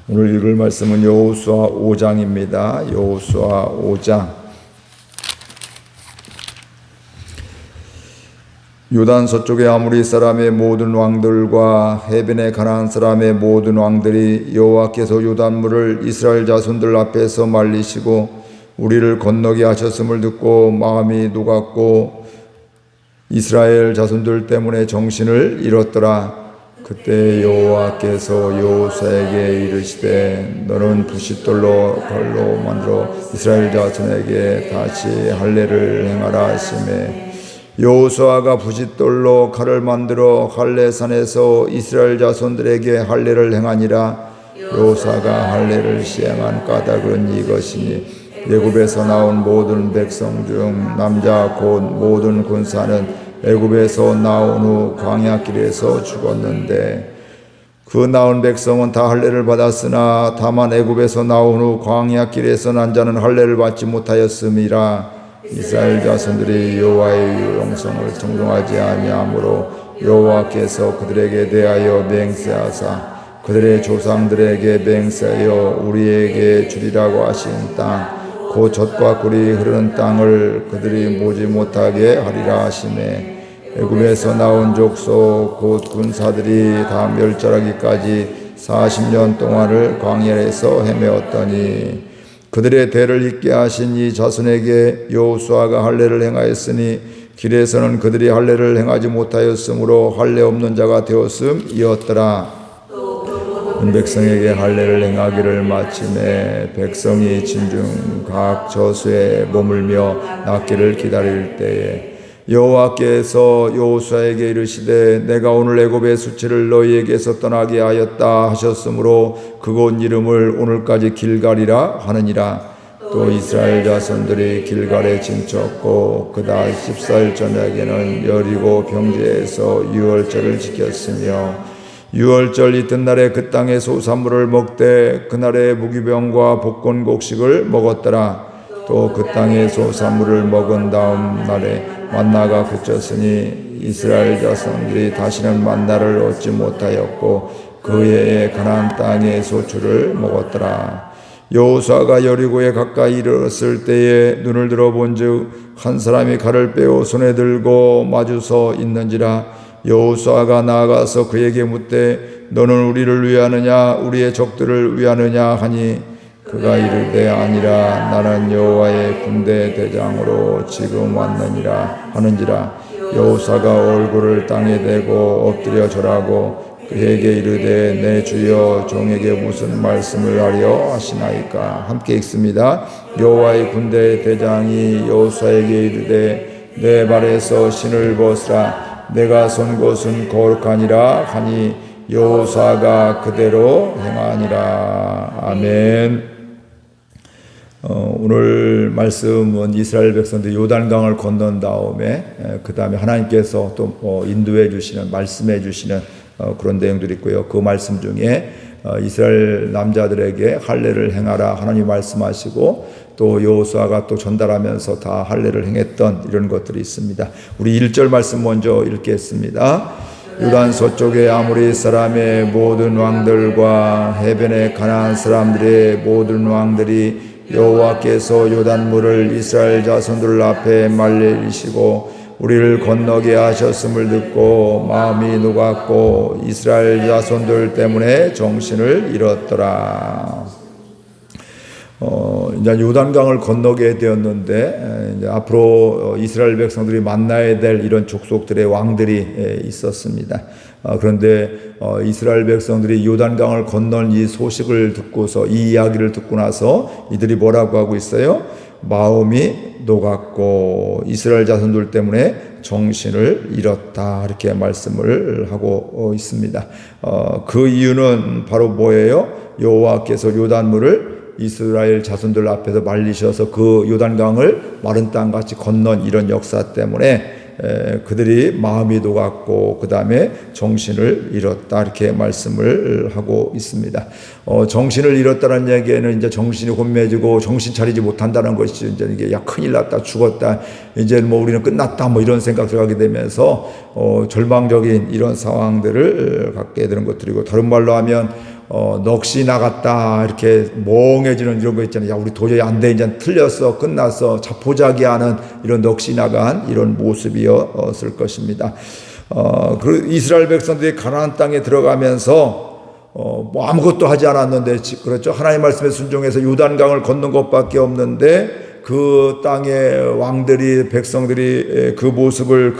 오늘 읽을 말씀은 여호수아 5장입니다. 여호수아 5장. 요단 서쪽의 아모리 사람의 모든 왕들과 해변의 가나안 사람의 모든 왕들이 여호와께서 요단물을 이스라엘 자손들 앞에서 말리시고 우리를 건너게 하셨음을 듣고 마음이 녹았고 이스라엘 자손들 때문에 정신을 잃었더라. 그때 여호와께서 여호수아에게 이르시되 너는 부싯돌로 걸로 만들어 이스라엘 자손에게 다시 할례를 행하라 하시매 여호수아가 부싯돌로 칼을 만들어 할례산에서 이스라엘 자손들에게 할례를 행하니라. 여호수아가 할례를 시행한 까닭은 이것이니 애굽에서 나온 모든 백성 중 남자 곧 모든 군사는 애굽에서 나온 후 광야길에서 죽었는데 그 나온 백성은 다 할례를 받았으나 다만 애굽에서 나온 후 광야길에서 난 자는 할례를 받지 못하였음이라. 이스라엘 자손들이 여호와의 영성을 청종하지 아니하므로 여호와께서 그들에게 대하여 맹세하사 그들의 조상들에게 맹세하여 우리에게 주리라고 하신 땅 곧 젖과 꿀이 흐르는 땅을 그들이 보지 못하게 하리라 하시매 애굽에서 나온 족속 곧 군사들이 다 멸절하기까지 40년 동안을 광야에서 헤매었더니 그들의 대를 잇게 하신 이 자손에게 여호수아가 할례를 행하였으니 길에서는 그들이 할례를 행하지 못하였으므로 할례 없는 자가 되었음이었더라. 백성에게 할례를 행하기를 마침에 백성이 진중 각 저수에 머물며 낫기를 기다릴 때에 여호와께서 여호수아에게 이르시되 내가 오늘 애굽의 수치를 너희에게서 떠나게 하였다 하셨으므로 그곳 이름을 오늘까지 길갈이라 하느니라. 또 이스라엘 자손들이 길갈에 진쳤고 그달 14일 저녁에는 여리고 평지에서 유월절을 지켰으며 유월절 이튿날에 그 땅의 소산물을 먹되 그날의 무기병과 복권곡식을 먹었더라. 또 그 땅의 소산물을 먹은 다음 날에 만나가 그쳤으니 이스라엘 자손들이 다시는 만나를 얻지 못하였고 그 해에 가나안 땅의 소출을 먹었더라. 여호수아가 여리고에 가까이 이르렀을 때에 눈을 들어 본즉 한 사람이 칼을 빼어 손에 들고 마주서 있는지라. 여호수아가 나아가서 그에게 묻되 너는 우리를 위하느냐 우리의 적들을 위하느냐 하니 그가 이르되 아니라 나는 여호와의 군대 대장으로 지금 왔느니라 하는지라. 여호수아가 얼굴을 땅에 대고 엎드려 절하고 그에게 이르되 내 주여 종에게 무슨 말씀을 하려 하시나이까. 함께 읽습니다. 여호와의 군대 대장이 여호수아에게 이르되 내 발에서 신을 벗으라. 내가 선 곳은 거룩하니라 하니 여호수아가 그대로 행하니라. 아멘. 오늘 말씀은 이스라엘 백성들이 요단강을 건넌 다음에 그 다음에 하나님께서 또 인도해 주시는 말씀해 주시는 그런 내용들이 있고요. 그 말씀 중에 이스라엘 남자들에게 할례를 행하라 하나님 말씀하시고 또 여호수아가 또 전달하면서 다 할례를 행했던 이런 것들이 있습니다. 우리 1절 말씀 먼저 읽겠습니다. 요단 서쪽의 아모리 사람의 모든 왕들과 해변의 가나안 사람들의 모든 왕들이 여호와께서 요단물을 이스라엘 자손들 앞에 말리시고 우리를 건너게 하셨음을 듣고 마음이 녹았고 이스라엘 자손들 때문에 정신을 잃었더라. 이제 요단강을 건너게 되었는데 이제 앞으로 이스라엘 백성들이 만나야 될 이런 족속들의 왕들이 있었습니다. 그런데 이스라엘 백성들이 요단강을 건넌 이 소식을 듣고서 이 이야기를 듣고 나서 이들이 뭐라고 하고 있어요? 마음이 녹았고 이스라엘 자손들 때문에 정신을 잃었다 이렇게 말씀을 하고 있습니다. 그 이유는 바로 뭐예요? 여호와께서 요단물을 이스라엘 자손들 앞에서 말리셔서 그 요단강을 마른 땅같이 건넌 이런 역사 때문에 그들이 마음이 녹았고 그 다음에 정신을 잃었다 이렇게 말씀을 하고 있습니다. 정신을 잃었다는 얘기에는 이제 정신이 혼미해지고 정신 차리지 못한다는 것이죠. 이제 이게 야 큰일 났다 죽었다 이제 뭐 우리는 끝났다 뭐 이런 생각을 하게 되면서 절망적인 이런 상황들을 갖게 되는 것들이고 다른 말로 하면 넋이 나갔다 이렇게 멍해지는 이런 거 있잖아요. 야, 우리 도저히 안 돼, 이제 틀렸어, 끝났어, 자포자기하는 이런 넋이 나간 이런 모습이었을 것입니다. 그 이스라엘 백성들이 가나안 땅에 들어가면서 뭐 아무것도 하지 않았는데, 그렇죠. 하나님 말씀에 순종해서 요단강을 건넌 것밖에 없는데, 그 땅의 왕들이, 백성들이 그 모습을,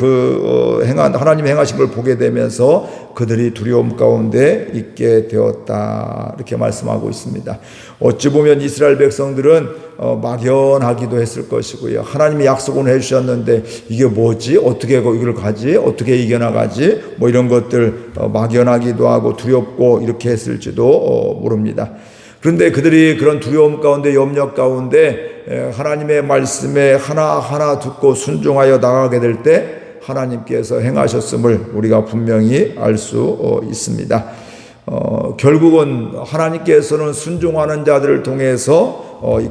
하나님 행하신 걸 보게 되면서 그들이 두려움 가운데 있게 되었다, 이렇게 말씀하고 있습니다. 어찌 보면 이스라엘 백성들은 막연하기도 했을 것이고요. 하나님이 약속은 해주셨는데 이게 뭐지? 어떻게 이걸 가지? 어떻게 이겨나가지? 뭐 이런 것들 막연하기도 하고 두렵고 이렇게 했을지도 모릅니다. 그런데 그들이 그런 두려움 가운데, 염려 가운데 하나님의 말씀에 하나하나 듣고 순종하여 나가게 될 때 하나님께서 행하셨음을 우리가 분명히 알 수 있습니다. 결국은 하나님께서는 순종하는 자들을 통해서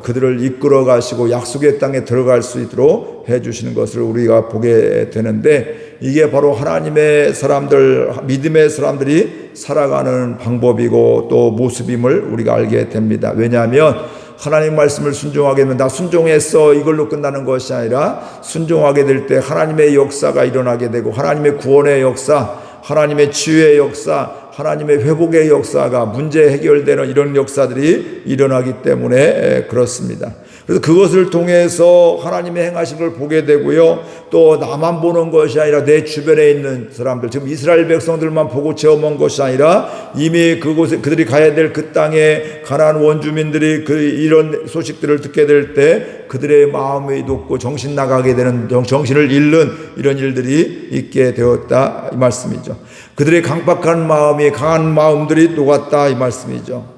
그들을 이끌어 가시고 약속의 땅에 들어갈 수 있도록 해주시는 것을 우리가 보게 되는데, 이게 바로 하나님의 사람들, 믿음의 사람들이 살아가는 방법이고 또 모습임을 우리가 알게 됩니다. 왜냐하면 하나님 말씀을 순종하게 되면 나 순종했어 이걸로 끝나는 것이 아니라, 순종하게 될 때 하나님의 역사가 일어나게 되고, 하나님의 구원의 역사, 하나님의 치유의 역사, 하나님의 회복의 역사가, 문제 해결되는 이런 역사들이 일어나기 때문에 그렇습니다. 그래서 그것을 통해서 하나님의 행하신 걸 보게 되고요. 또 나만 보는 것이 아니라 내 주변에 있는 사람들, 지금 이스라엘 백성들만 보고 체험한 것이 아니라 이미 그곳에 그들이 가야 될 그 땅에 가나안 원주민들이 이런 소식들을 듣게 될 때 그들의 마음이 높고 정신 나가게 되는, 정신을 잃는 이런 일들이 있게 되었다, 이 말씀이죠. 그들의 강박한 마음이, 강한 마음들이 녹았다, 이 말씀이죠.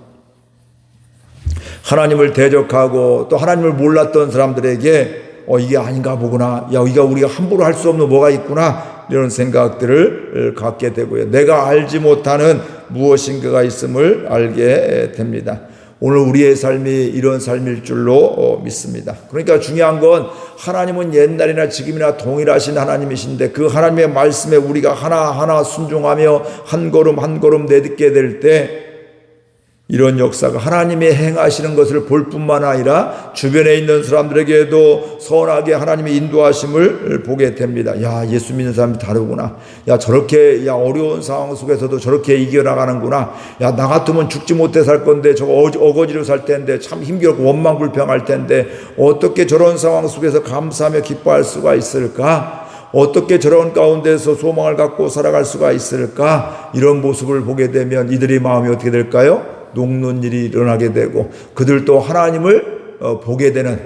하나님을 대적하고 또 하나님을 몰랐던 사람들에게 이게 아닌가 보구나, 야, 이거 우리가 함부로 할 수 없는 뭐가 있구나, 이런 생각들을 갖게 되고요. 내가 알지 못하는 무엇인가가 있음을 알게 됩니다. 오늘 우리의 삶이 이런 삶일 줄로 믿습니다. 그러니까 중요한 건, 하나님은 옛날이나 지금이나 동일하신 하나님이신데 그 하나님의 말씀에 우리가 하나하나 순종하며 한 걸음 한 걸음 내딛게 될 때 이런 역사가, 하나님이 행하시는 것을 볼 뿐만 아니라 주변에 있는 사람들에게도 선하게 하나님의 인도하심을 보게 됩니다. 야, 예수 믿는 사람이 다르구나. 야, 저렇게, 야, 어려운 상황 속에서도 저렇게 이겨나가는구나. 야, 나 같으면 죽지 못해 살 건데, 저거 어거지로 살 텐데, 참 힘겹고 원망불평할 텐데, 어떻게 저런 상황 속에서 감사하며 기뻐할 수가 있을까? 어떻게 저런 가운데서 소망을 갖고 살아갈 수가 있을까? 이런 모습을 보게 되면 이들의 마음이 어떻게 될까요? 녹는 일이 일어나게 되고, 그들도 하나님을 보게 되는,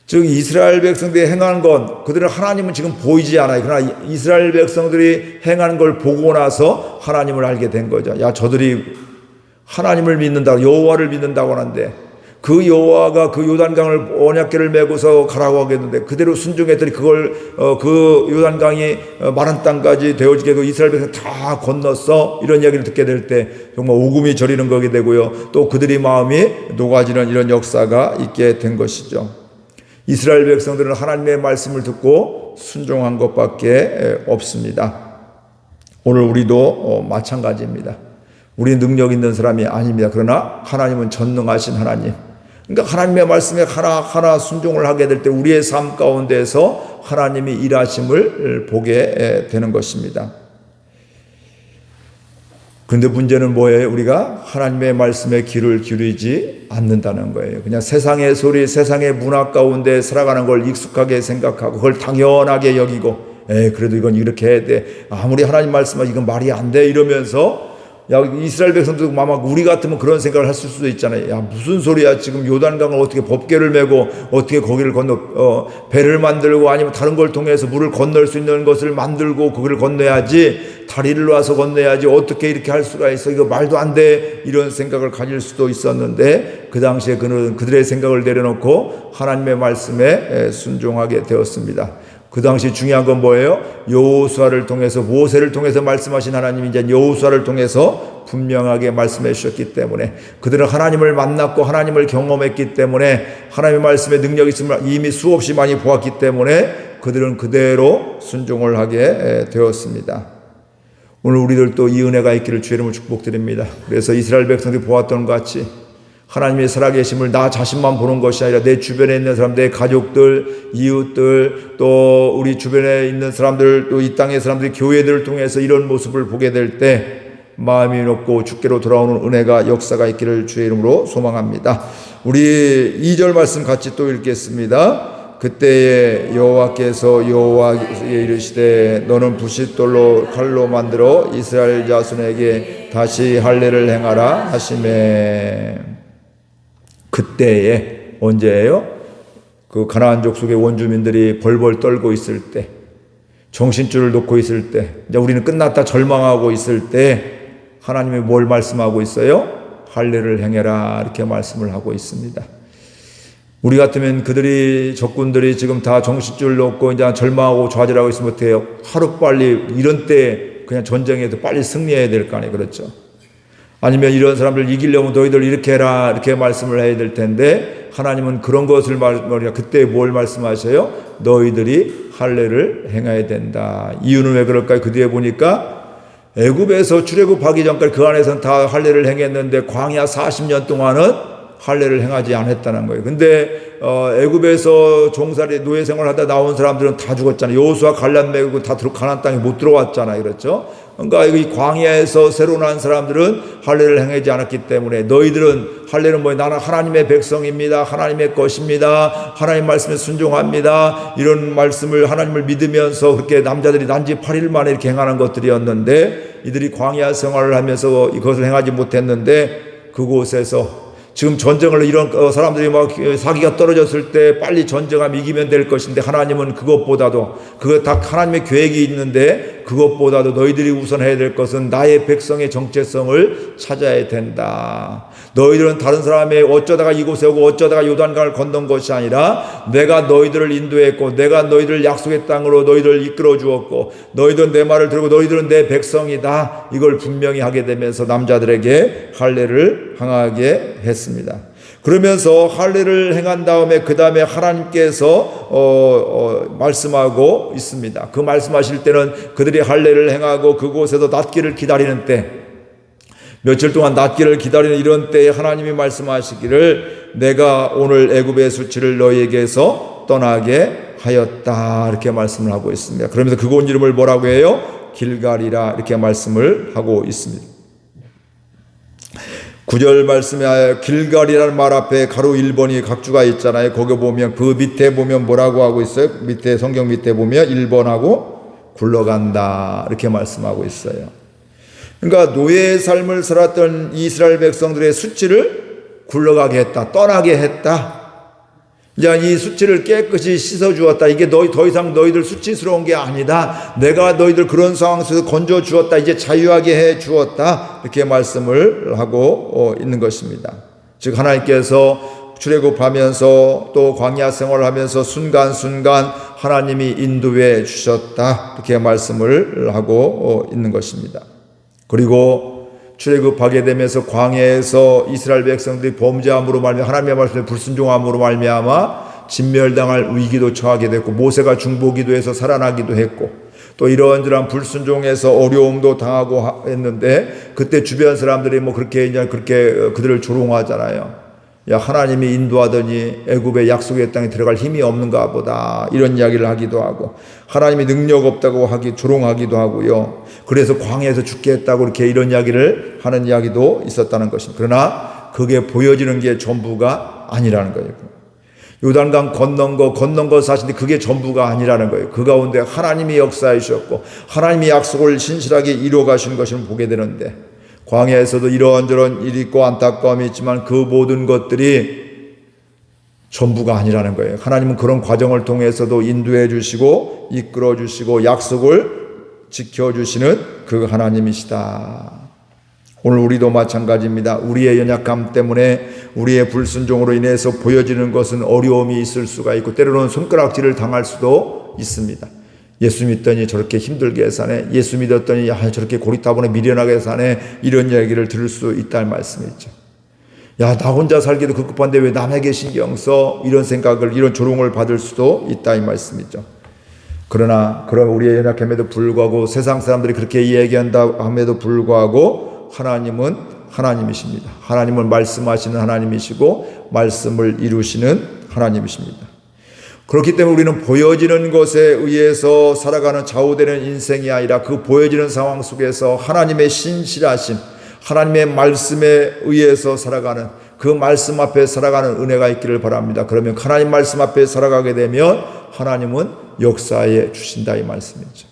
즉 이스라엘 백성들이 행한 건, 그들은 하나님은 지금 보이지 않아요. 그러나 이스라엘 백성들이 행하는 걸 보고 나서 하나님을 알게 된 거죠. 야, 저들이 하나님을 믿는다, 여호와를 믿는다고 하는데, 그 여호와가 그 요단강을 언약궤를 메고서 가라고 하겠는데 그대로 순종했더니 그걸 그 요단강이 마른 땅까지 되어지게 되고 이스라엘 백성 다 건넜어, 이런 이야기를 듣게 될 때 정말 오금이 저리는 거게 되고요. 또 그들의 마음이 녹아지는 이런 역사가 있게 된 것이죠. 이스라엘 백성들은 하나님의 말씀을 듣고 순종한 것밖에 없습니다. 오늘 우리도 마찬가지입니다. 우리 능력 있는 사람이 아닙니다. 그러나 하나님은 전능하신 하나님, 그러니까 하나님의 말씀에 하나하나 순종을 하게 될 때 우리의 삶 가운데서 하나님이 일하심을 보게 되는 것입니다. 그런데 문제는 뭐예요? 우리가 하나님의 말씀에 귀를 기울이지 않는다는 거예요. 그냥 세상의 소리, 세상의 문화 가운데 살아가는 걸 익숙하게 생각하고 그걸 당연하게 여기고, 그래도 이건 이렇게 해야 돼, 아무리 하나님 말씀하면 이건 말이 안 돼, 이러면서, 야, 이스라엘 백성들도 아마 우리 같으면 그런 생각을 했을 수도 있잖아요. 야, 무슨 소리야, 지금 요단강을 어떻게 법궤를 메고 어떻게 거기를 건너, 배를 만들고 아니면 다른 걸 통해서 물을 건널 수 있는 것을 만들고 그걸 건너야지, 다리를 놔서 건너야지, 어떻게 이렇게 할 수가 있어, 이거 말도 안 돼, 이런 생각을 가질 수도 있었는데 그 당시에 그들의 생각을 내려놓고 하나님의 말씀에 순종하게 되었습니다. 그 당시 중요한 건 뭐예요? 여호수아를 통해서, 모세를 통해서 말씀하신 하나님이 이제 여호수아를 통해서 분명하게 말씀해 주셨기 때문에, 그들은 하나님을 만났고 하나님을 경험했기 때문에, 하나님의 말씀에 능력이 있음을 이미 수없이 많이 보았기 때문에 그들은 그대로 순종을 하게 되었습니다. 오늘 우리들도 이 은혜가 있기를 주의 이름으로 축복드립니다. 그래서 이스라엘 백성들이 보았던 것 같이 하나님의 살아계심을 나 자신만 보는 것이 아니라 내 주변에 있는 사람, 내 가족들, 이웃들, 또 우리 주변에 있는 사람들, 또 이 땅의 사람들이 교회들을 통해서 이런 모습을 보게 될 때 마음이 높고 주께로 돌아오는 은혜가 역사가 있기를 주의 이름으로 소망합니다. 우리 2절 말씀 같이 또 읽겠습니다. 그때에 여호와께서 여호와께 이르시되 너는 부싯돌로 칼로 만들어 이스라엘 자손에게 다시 할례를 행하라 하시매. 그때에 언제예요? 그 가나안 족속의 원주민들이 벌벌 떨고 있을 때, 정신줄을 놓고 있을 때, 이제 우리는 끝났다 절망하고 있을 때 하나님이 뭘 말씀하고 있어요? 할례를 행해라 이렇게 말씀을 하고 있습니다. 우리 같으면 그들이 적군들이 지금 다 정신줄 놓고 이제 절망하고 좌절하고 있으면 어때요? 하루빨리 이런 때 그냥 전쟁에도 빨리 승리해야 될 거 아니에요. 그렇죠? 아니면 이런 사람들 이기려면 너희들 이렇게 해라 이렇게 말씀을 해야 될 텐데 하나님은 그런 것을 말하니까 그때 뭘 말씀하셔요? 너희들이 할례를 행해야 된다. 이유는 왜 그럴까요? 그 뒤에 보니까 애굽에서 출애굽하기 전까지 그 안에서는 다 할례를 행했는데 광야 40년 동안은 할례를 행하지 않았다는 거예요. 근데 애굽에서 종살이 노예 생활하다 나온 사람들은 다 죽었잖아요. 여호수아 갈렙 메고 다 가나안 땅에 못 들어왔잖아요. 그렇죠? 그러니까 이 광야에서 새로 난 사람들은 할례를 행하지 않았기 때문에 너희들은 할례는 뭐예요? 나는 하나님의 백성입니다. 하나님의 것입니다. 하나님 말씀에 순종합니다. 이런 말씀을 하나님을 믿으면서 그렇게 남자들이 난지 8일 만에 이렇게 행하는 것들이었는데 이들이 광야 생활을 하면서 이것을 행하지 못했는데 그곳에서 지금 전쟁을 이런 사람들이 막 사기가 떨어졌을 때 빨리 전쟁하면 이기면 될 것인데 하나님은 그것보다도 그거 다 하나님의 계획이 있는데 그것보다도 너희들이 우선 해야 될 것은 나의 백성의 정체성을 찾아야 된다. 너희들은 다른 사람의 어쩌다가 이곳에 오고 어쩌다가 요단강을 건넌 것이 아니라 내가 너희들을 인도했고 내가 너희들을 약속의 땅으로 너희들을 이끌어 주었고 너희들은 내 말을 들고 너희들은 내 백성이다. 이걸 분명히 하게 되면서 남자들에게 할례를 행하게 했습니다. 그러면서 할례를 행한 다음에 그 다음에 하나님께서 말씀하고 있습니다. 그 말씀하실 때는 그들이 할례를 행하고 그곳에서 낫기를 기다리는 때 며칠 동안 낫기를 기다리는 이런 때에 하나님이 말씀하시기를 내가 오늘 애굽의 수치를 너희에게서 떠나게 하였다 이렇게 말씀을 하고 있습니다. 그러면서 그곳 이름을 뭐라고 해요? 길갈이라 이렇게 말씀을 하고 있습니다. 9절 말씀에 길갈이라는 말 앞에 가로 1번이 각주가 있잖아요. 거기 보면 그 밑에 보면 뭐라고 하고 있어요? 밑에 성경 밑에 보면 1번하고 굴러간다 이렇게 말씀하고 있어요. 그러니까 노예의 삶을 살았던 이스라엘 백성들의 수치를 굴러가게 했다. 떠나게 했다. 이제 이 수치를 깨끗이 씻어주었다. 이게 더 이상 너희들 수치스러운 게 아니다. 내가 너희들 그런 상황 속에서 건져주었다. 이제 자유하게 해주었다. 이렇게 말씀을 하고 있는 것입니다. 즉 하나님께서 출애굽하면서 또 광야 생활하면서 순간순간 하나님이 인도해 주셨다. 이렇게 말씀을 하고 있는 것입니다. 그리고 출애굽하게 되면서 광야에서 이스라엘 백성들이 범죄함으로 말미암아 하나님의 말씀에 불순종함으로 말미암아 진멸당할 위기도 처하게 됐고 모세가 중보기도해서 살아나기도 했고 또 이러한 불순종에서 어려움도 당하고 했는데 그때 주변 사람들이 뭐 그렇게 그들을 조롱하잖아요. 야 하나님이 인도하더니 애굽의 약속의 땅에 들어갈 힘이 없는가 보다 이런 이야기를 하기도 하고 하나님이 능력 없다고 조롱하기도 하고요. 그래서 광야에서 죽게 했다고 이렇게 이런 이야기를 하는 이야기도 있었다는 것입니다. 그러나 그게 보여지는 게 전부가 아니라는 거예요. 요단강 건넌 거 사실인데 그게 전부가 아니라는 거예요. 그 가운데 하나님이 역사해 주셨고 하나님이 약속을 신실하게 이루어 가시는 것을 보게 되는데 광야에서도 이런저런 일이 있고 안타까움이 있지만 그 모든 것들이 전부가 아니라는 거예요. 하나님은 그런 과정을 통해서도 인도해 주시고 이끌어 주시고 약속을 지켜주시는 그 하나님이시다. 오늘 우리도 마찬가지입니다. 우리의 연약함 때문에 우리의 불순종으로 인해서 보여지는 것은 어려움이 있을 수가 있고 때로는 손가락질을 당할 수도 있습니다. 예수 믿더니 저렇게 힘들게 사네. 예수 믿었더니 저렇게 고리타분해 미련하게 사네. 이런 이야기를 들을 수 있다는 말씀이죠. 야, 나 혼자 살기도 급급한데 왜 남에게 신경 써? 이런 생각을, 이런 조롱을 받을 수도 있다 이 말씀이죠. 그러나 그런 우리의 연약함에도 불구하고 세상 사람들이 그렇게 이야기한다 함에도 불구하고 하나님은 하나님이십니다. 하나님은 말씀하시는 하나님이시고 말씀을 이루시는 하나님이십니다. 그렇기 때문에 우리는 보여지는 것에 의해서 살아가는 좌우되는 인생이 아니라 그 보여지는 상황 속에서 하나님의 신실하심, 하나님의 말씀에 의해서 살아가는 그 말씀 앞에 살아가는 은혜가 있기를 바랍니다. 그러면 하나님 말씀 앞에 살아가게 되면 하나님은 역사해 주신다 이 말씀이죠.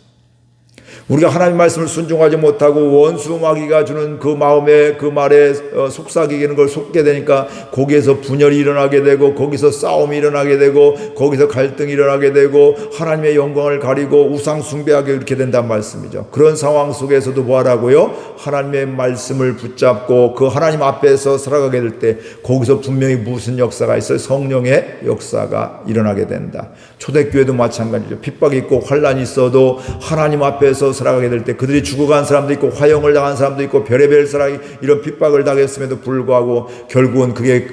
우리가 하나님 말씀을 순종하지 못하고 원수 마귀가 주는 그 마음에 그 말에 속삭이는 걸 속게 되니까 거기에서 분열이 일어나게 되고 거기서 싸움이 일어나게 되고 거기서 갈등이 일어나게 되고 하나님의 영광을 가리고 우상 숭배하게 이렇게 된다는 말씀이죠. 그런 상황 속에서도 뭐 하라고요? 하나님의 말씀을 붙잡고 그 하나님 앞에서 살아가게 될 때 거기서 분명히 무슨 역사가 있어요? 성령의 역사가 일어나게 된다. 초대교회도 마찬가지죠. 핍박이 있고 환란이 있어도 하나님 앞에서 살아가게 될 때 그들이 죽어간 사람도 있고 화형을 당한 사람도 있고 별의별 사람이 이런 핍박을 당했음에도 불구하고 결국은 그게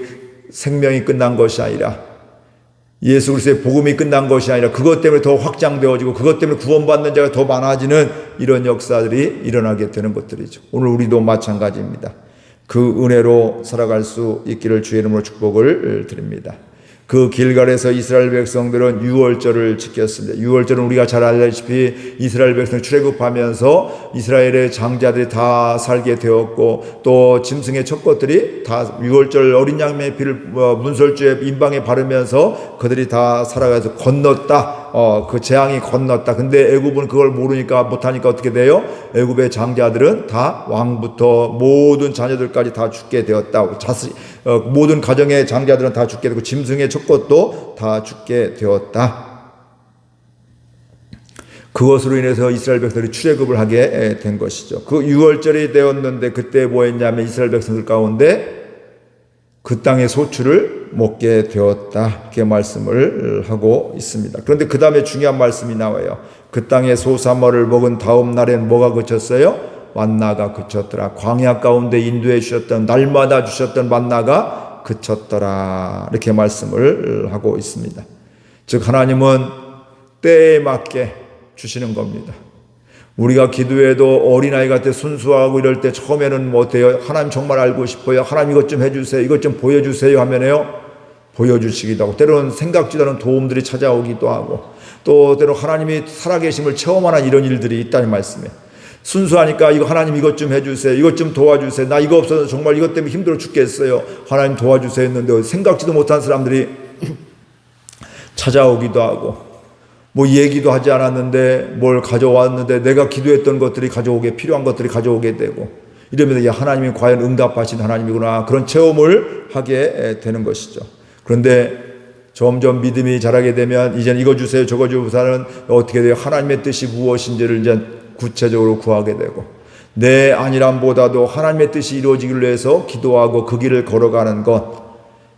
생명이 끝난 것이 아니라 예수 그리스도의 복음이 끝난 것이 아니라 그것 때문에 더 확장되어지고 그것 때문에 구원받는 자가 더 많아지는 이런 역사들이 일어나게 되는 것들이죠. 오늘 우리도 마찬가지입니다. 그 은혜로 살아갈 수 있기를 주의 이름으로 축복을 드립니다. 그 길갈에서 이스라엘 백성들은 유월절을 지켰습니다. 유월절은 우리가 잘 알다시피 이스라엘 백성이 출애굽하면서 이스라엘의 장자들이 다 살게 되었고 또 짐승의 첫 것들이 다 유월절 어린 양의 피를 문설주에 인방에 바르면서 그들이 다 살아가서 건넜다. 그 재앙이 건넜다. 근데 애굽은 그걸 모르니까 못하니까 어떻게 돼요? 애굽의 장자들은 다 왕부터 모든 자녀들까지 다 죽게 되었다. 모든 가정의 장자들은 다 죽게 되고 짐승의 첫 것도 다 죽게 되었다. 그것으로 인해서 이스라엘 백성들이 출애굽을 하게 된 것이죠. 그 유월절이 되었는데 그때 뭐 했냐면 이스라엘 백성들 가운데 그 땅의 소출을 먹게 되었다. 이렇게 말씀을 하고 있습니다. 그런데 그 다음에 중요한 말씀이 나와요. 그 땅의 소사물을 먹은 다음 날엔 뭐가 그쳤어요? 만나가 그쳤더라. 광야 가운데 인도해 주셨던 날마다 주셨던 만나가 그쳤더라. 이렇게 말씀을 하고 있습니다. 즉 하나님은 때에 맞게 주시는 겁니다. 우리가 기도해도 어린아이 같아 순수하고 이럴 때 처음에는 뭐 어때요? 하나님 정말 알고 싶어요. 하나님 이것 좀 해주세요. 이것 좀 보여주세요 하면요 보여주시기도 하고 때로는 생각지도 않은 도움들이 찾아오기도 하고 또 때로 하나님이 살아계심을 체험하는 이런 일들이 있다는 말씀이에요. 순수하니까 이거 하나님 이것 좀 해주세요. 이것 좀 도와주세요. 나 이거 없어서 정말 이것 때문에 힘들어 죽겠어요. 하나님 도와주세요 했는데 생각지도 못한 사람들이 찾아오기도 하고 뭐 얘기도 하지 않았는데 뭘 가져왔는데 내가 기도했던 것들이 가져오게 필요한 것들이 가져오게 되고 이러면서 야 하나님이 과연 응답하신 하나님이구나 그런 체험을 하게 되는 것이죠. 그런데 점점 믿음이 자라게 되면 이제는 이거 주세요 저거 주세요는 어떻게 돼요? 하나님의 뜻이 무엇인지를 이제 구체적으로 구하게 되고 내 안일함보다도 하나님의 뜻이 이루어지기를 위해서 기도하고 그 길을 걸어가는 것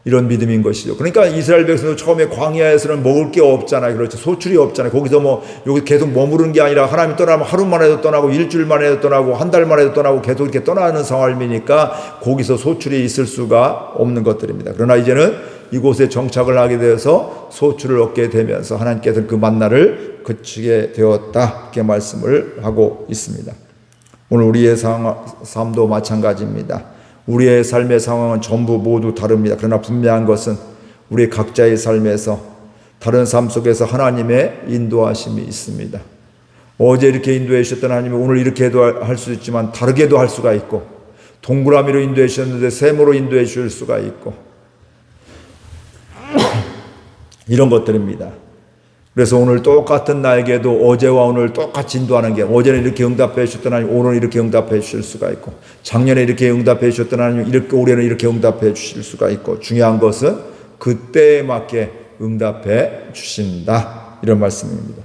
이런 믿음인 것이죠. 그러니까 이스라엘 백성도 처음에 광야에서는 먹을 게 없잖아요. 그렇죠. 소출이 없잖아요. 거기서 뭐 여기 계속 머무르는 게 아니라 하나님이 떠나면 하루만 해도 떠나고 일주일만 해도 떠나고 한 달만 해도 떠나고 계속 이렇게 떠나는 상황이니까 거기서 소출이 있을 수가 없는 것들입니다. 그러나 이제는 이곳에 정착을 하게 되어서 소출을 얻게 되면서 하나님께서 그 만나를 그치게 되었다. 이렇게 말씀을 하고 있습니다. 오늘 우리의 삶도 마찬가지입니다. 우리의 삶의 상황은 전부 모두 다릅니다. 그러나 분명한 것은 우리 각자의 삶에서 다른 삶 속에서 하나님의 인도하심이 있습니다. 어제 이렇게 인도해 주셨던 하나님이 오늘 이렇게도 할 수 있지만 다르게도 할 수가 있고 동그라미로 인도해 주셨는데 세모로 인도해 주실 수가 있고 이런 것들입니다. 그래서 오늘 똑같은 나에게도 어제와 오늘 똑같이 인도하는 게 어제는 이렇게 응답해 주셨던 하나님 오늘은 이렇게 응답해 주실 수가 있고 작년에 이렇게 응답해 주셨던 하나님 이렇게 올해는 이렇게 응답해 주실 수가 있고 중요한 것은 그때에 맞게 응답해 주신다 이런 말씀입니다.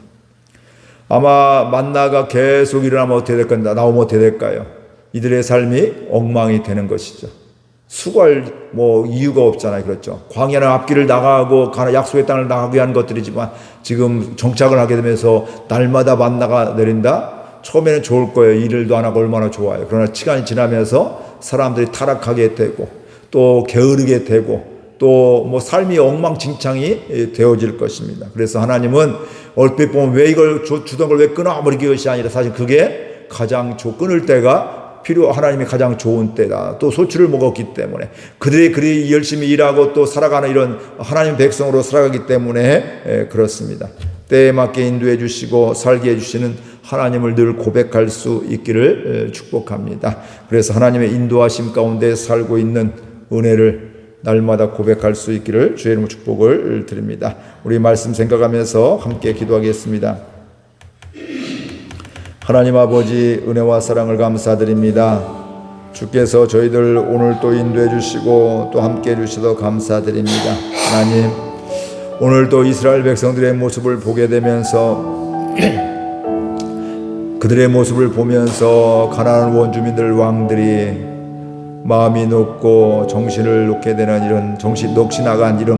아마 만나가 계속 일어나면 어떻게 될 건가 나오면 어떻게 될까요? 이들의 삶이 엉망이 되는 것이죠. 수고할 이유가 없잖아요. 그렇죠. 광야는 앞길을 나가고 약속의 땅을 나가게 한 것들이지만 지금 정착을 하게 되면서 날마다 만나가 내린다. 처음에는 좋을 거예요. 일도 안 하고 얼마나 좋아요. 그러나 시간이 지나면서 사람들이 타락하게 되고 또 게으르게 되고 또 삶이 엉망진창이 되어질 것입니다. 그래서 하나님은 얼핏 보면 왜 이걸 주던 걸 왜 끊어버리는 것이 아니라 사실 그게 가장 끊을 때가 하나님이 가장 좋은 때다. 또 소출을 먹었기 때문에 그들이 그리 열심히 일하고 또 살아가는 이런 하나님 백성으로 살아가기 때문에 그렇습니다. 때에 맞게 인도해 주시고 살게 해주시는 하나님을 늘 고백할 수 있기를 축복합니다. 그래서 하나님의 인도하심 가운데 살고 있는 은혜를 날마다 고백할 수 있기를 주의 이름으로 축복을 드립니다. 우리 말씀 생각하면서 함께 기도하겠습니다. 하나님 아버지, 은혜와 사랑을 감사드립니다. 주께서 저희들 오늘 또 인도해 주시고 또 함께 해 주셔서 감사드립니다. 하나님, 오늘도 이스라엘 백성들의 모습을 보게 되면서 그들의 모습을 보면서 가나안 원주민들 왕들이 마음이 높고 정신을 놓게 되는 이런 정신 녹시 나간 이런